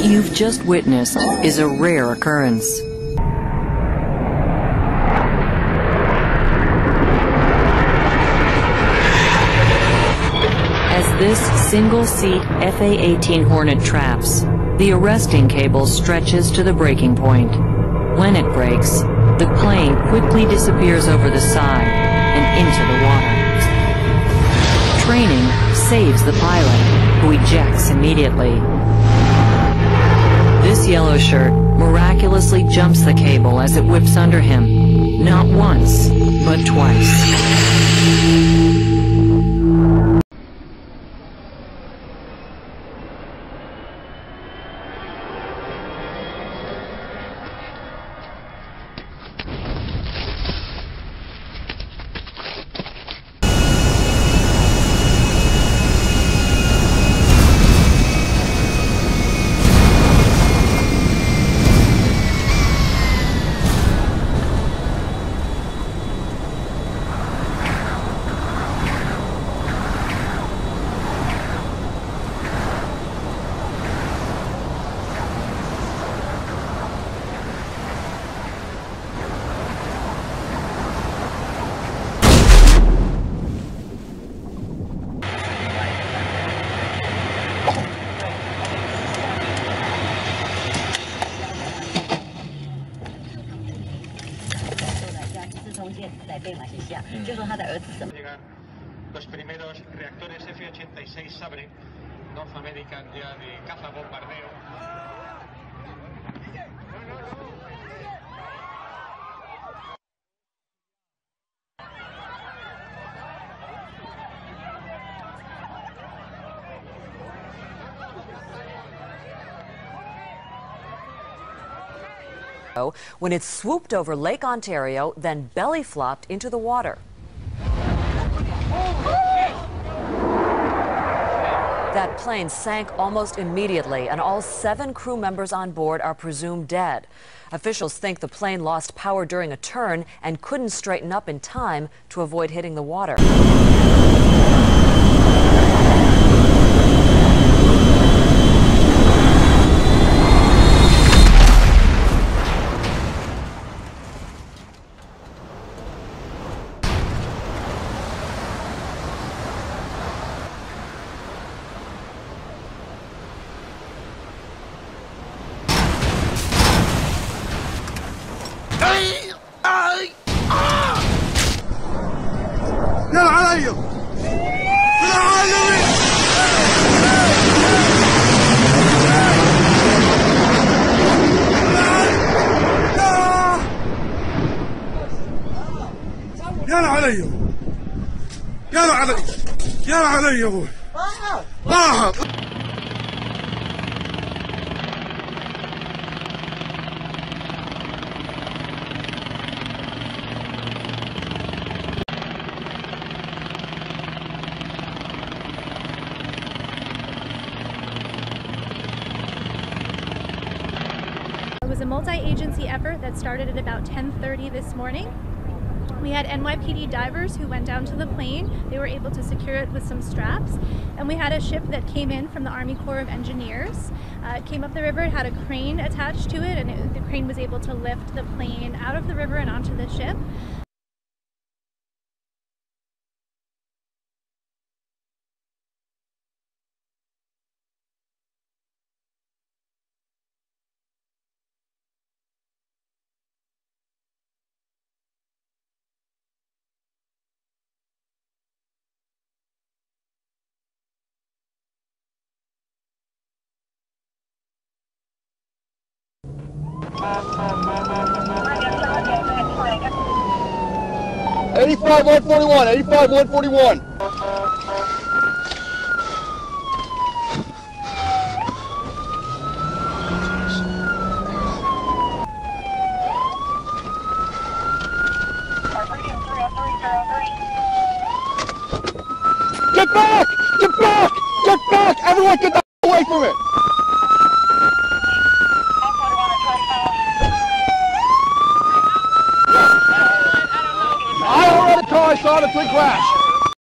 What you've just witnessed is a rare occurrence. As this single-seat FA-18 Hornet traps, the arresting cable stretches to the breaking point. When it breaks, the plane quickly disappears over the side and into the water. Training saves the pilot, who ejects immediately. This yellow shirt miraculously jumps the cable as it whips under him, not once, but twice. Los primeros reactores F-86 Sabre, North American ya de caza bombardeo. When it swooped over Lake Ontario, then belly flopped into the water. That plane sank almost immediately, and all 7 crew members on board are presumed dead. Officials think the plane lost power during a turn and couldn't straighten up in time to avoid hitting the water. يلا علي يلا علي يلا علي يلا علي يا ابوي راحت. It was a multi-agency effort that started at about 10:30 this morning. We had NYPD divers who went down to the plane. They were able to secure it with some straps. And we had a ship that came in from the Army Corps of Engineers. It came up the river, it had a crane attached to it, and the crane was able to lift the plane out of the river and onto the ship. '85 141, '85 141. Get back! Get back! Get back! Everyone get the away from it! I already saw the twin crash.